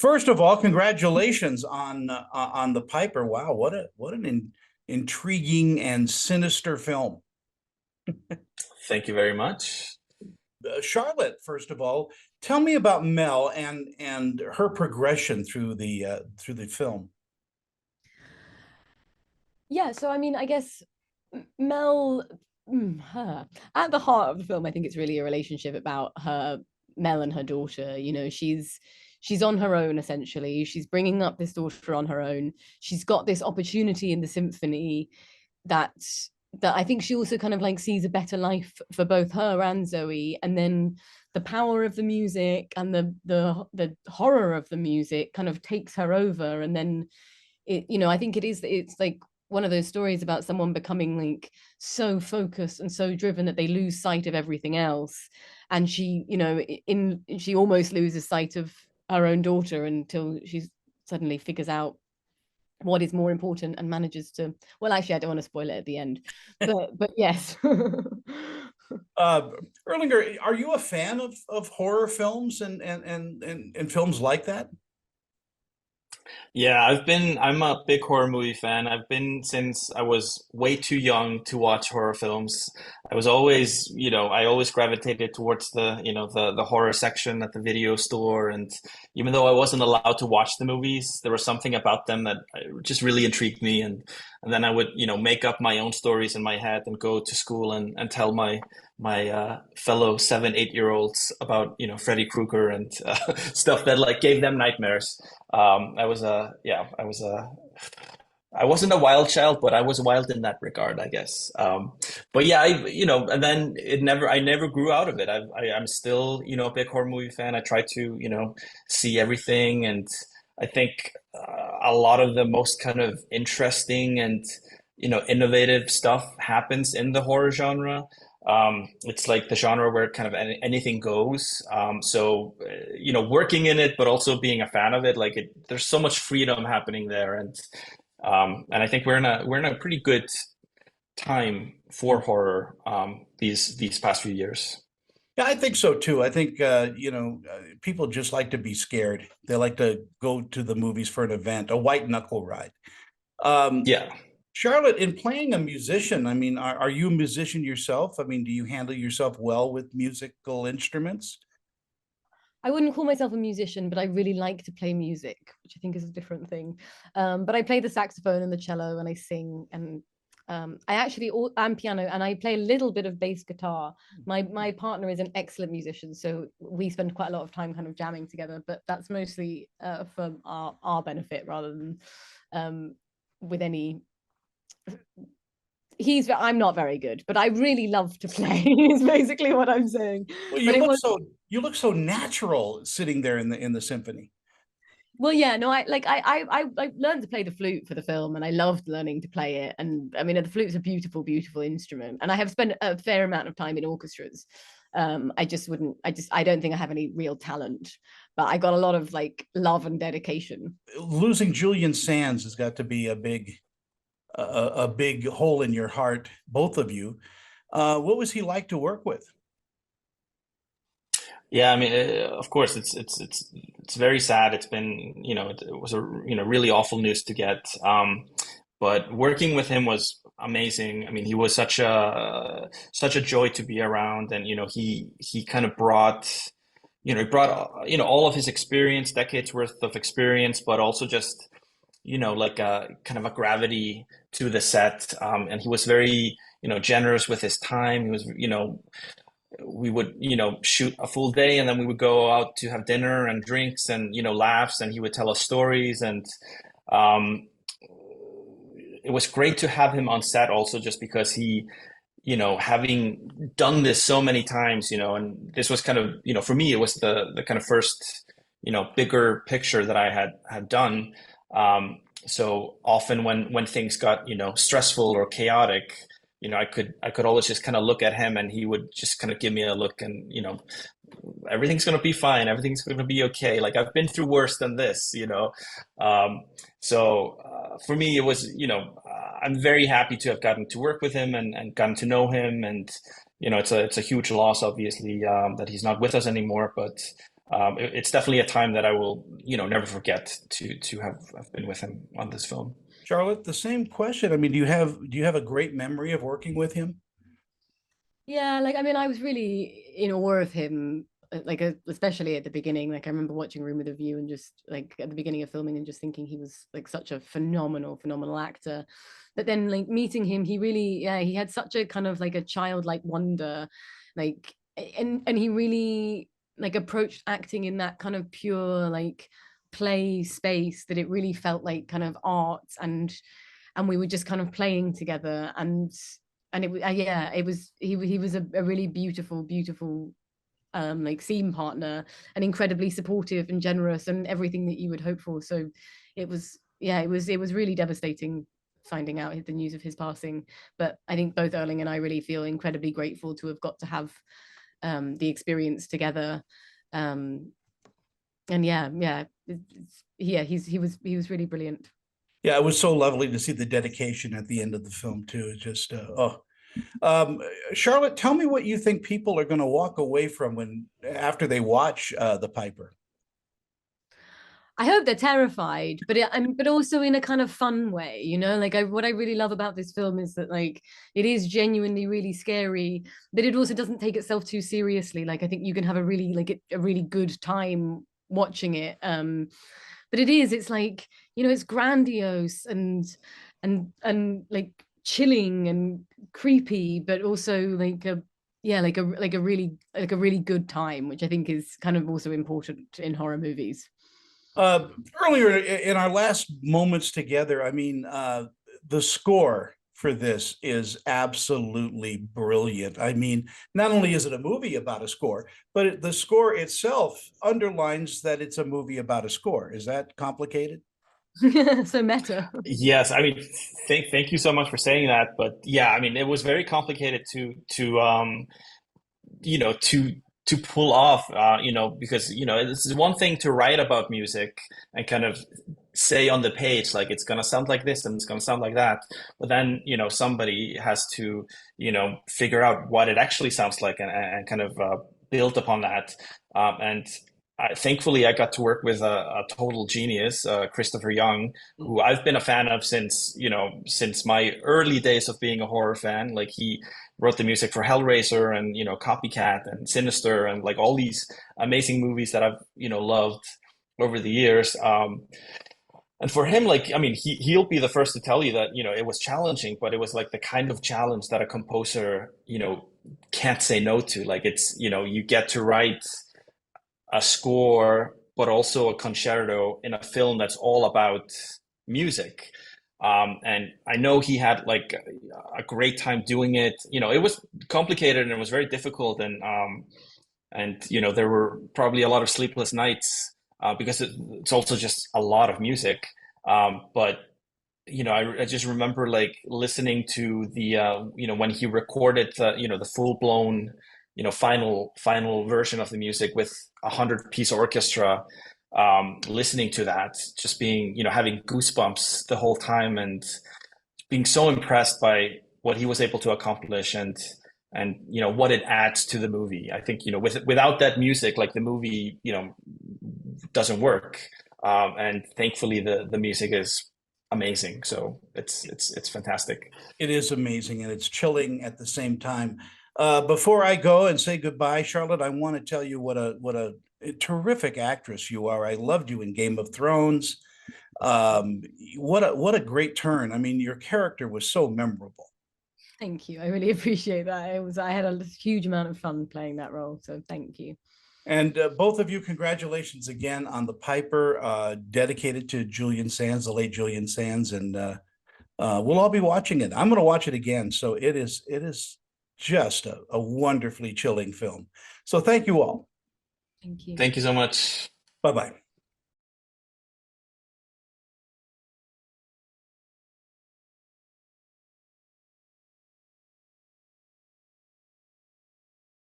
First of all, congratulations on the Piper. Wow, what an intriguing and sinister film. Thank you very much. Charlotte, first of all, tell me about Mel and her progression through the film. Yeah, so I mean, I guess Mel, her at the heart of the film, I think it's really a relationship about her, Mel and her daughter. She's on her own essentially. She's bringing up this daughter on her own. She's got this opportunity in the symphony that that I think she also kind of like sees a better life for both her and Zoe, and then the power of the music and the horror of the music kind of takes her over, and then I think it's like one of those stories about someone becoming like so focused and so driven that they lose sight of everything else, and she almost loses sight of her own daughter until she suddenly figures out what is more important and manages to, well, actually I don't want to spoil it at the end, but yes. Uh, Erlinger, are you a fan of horror films and films like that? Yeah, I'm a big horror movie fan. I've been since I was way too young to watch horror films. I was always, I always gravitated towards the horror section at the video store. And even though I wasn't allowed to watch the movies, there was something about them that just really intrigued me. And then I would, make up my own stories in my head and go to school and tell my fellow 7, 8 year olds about Freddy Krueger and stuff that like gave them nightmares. I wasn't a wild child, but I was wild in that regard, I guess. But yeah, and then I never grew out of it. I'm still, a big horror movie fan. I try to, see everything. And I think a lot of the most kind of interesting and, innovative stuff happens in the horror genre. It's like the genre where kind of anything goes. Working in it, but also being a fan of it, there's so much freedom happening there, and I think we're in a pretty good time for horror these past few years. Yeah, I think so too. I think people just like to be scared. They like to go to the movies for an event, a white knuckle ride. Um, Yeah. Charlotte, in playing a musician, I mean, are you a musician yourself? I mean, do you handle yourself well with musical instruments? I wouldn't call myself a musician, but I really like to play music, which I think is a different thing. But I play the saxophone and the cello, and I sing, and I actually am piano, and I play a little bit of bass guitar. My partner is an excellent musician, so we spend quite a lot of time kind of jamming together. But that's mostly for our benefit rather than with any. I'm not very good, but I really love to play. Is basically what I'm saying. Well, But it was you look so natural sitting there in the symphony. Well, yeah, no, I learned to play the flute for the film, and I loved learning to play it. And I mean, the flute's a beautiful, beautiful instrument, and I have spent a fair amount of time in orchestras. I don't think I have any real talent, but I got a lot of like love and dedication. Losing Julian Sands has got to be a big hole in your heart, both of you. What was he like to work with? Yeah, I mean, of course, it's very sad. It's been, it was a, really awful news to get. But working with him was amazing. I mean, he was such a joy to be around, and he kind of brought, he brought all of his experience, decades worth of experience, but also just like a kind of a gravity to the set. And he was very, generous with his time. He was, we would shoot a full day, and then we would go out to have dinner and drinks and laughs, and he would tell us stories. And um it was great to have him on set also, just because he, having done this so many times, and this was kind of, for me it was the kind of first bigger picture that I had done. So often when things got stressful or chaotic, I could always just kind of look at him, and he would just kind of give me a look, and everything's gonna be fine, everything's gonna be okay. Like, I've been through worse than this. Um, for me, it was I'm very happy to have gotten to work with him and gotten to know him, and it's a huge loss, obviously, that he's not with us anymore. But it's definitely a time that I will, never forget to have been with him on this film. Charlotte, the same question. I mean, do you have a great memory of working with him? Yeah, like I mean, I was really in awe of him, especially at the beginning. Like I remember watching Room with a View and just like at the beginning of filming and just thinking he was like such a phenomenal actor. But then like meeting him, he really, yeah, he had such a kind of like a childlike wonder, like and he really like approached acting in that kind of pure like play space that it really felt like kind of art and we were just kind of playing together and it was yeah it was he was a really beautiful like scene partner and incredibly supportive and generous and everything that you would hope for. So it was it was really devastating finding out the news of his passing, but I think both Erling and I really feel incredibly grateful to have got to have the experience together. And he was really brilliant. Yeah, it was so lovely to see the dedication at the end of the film too. Just Charlotte, tell me what you think people are going to walk away from after they watch The Piper. I hope they're terrified, but also in a kind of fun way, Like what I really love about this film is that like it is genuinely really scary, but it also doesn't take itself too seriously. Like I think you can have a really good time watching it. But it's like it's grandiose and like chilling and creepy, but also like a yeah like a really good time, which I think is kind of also important in horror movies. Earlier in our last moments together, I mean, the score for this is absolutely brilliant. I mean, not only is it a movie about a score, but the score itself underlines that it's a movie about a score. Is that complicated? So meta. Yes, I mean, thank you so much for saying that. But yeah, I mean, it was very complicated you know to to pull off, because it's one thing to write about music and kind of say on the page like it's gonna sound like this and it's gonna sound like that, but then somebody has to figure out what it actually sounds like and kind of build upon that. And thankfully, I got to work with a total genius, Christopher Young, who I've been a fan of since my early days of being a horror fan. Like he wrote the music for Hellraiser and Copycat and Sinister and like all these amazing movies that I've loved over the years. And for him, like I mean, he'll be the first to tell you that it was challenging, but it was like the kind of challenge that a composer can't say no to. Like it's you get to write a score, but also a concerto in a film that's all about music. And I know he had like a great time doing it. It was complicated and it was very difficult, and there were probably a lot of sleepless nights because it's also just a lot of music. But I just remember like listening to the when he recorded the full blown final version of the music with 100-piece orchestra, listening to that, just being having goosebumps the whole time and being so impressed by what he was able to accomplish and what it adds to the movie. I think without that music, like the movie doesn't work. And thankfully the music is amazing, so it's fantastic. It is amazing and it's chilling at the same time. Before I go and say goodbye, Charlotte, I want to tell you what a terrific actress you are. I loved you in Game of Thrones. What a great turn. I mean, your character was so memorable. Thank you. I really appreciate that. I had a huge amount of fun playing that role, so thank you. And both of you, congratulations again on The Piper, dedicated to Julian Sands, the late Julian Sands, and we'll all be watching it. I'm going to watch it again. So it is just a wonderfully chilling film. So thank you all. Thank you. Thank you so much. Bye-bye.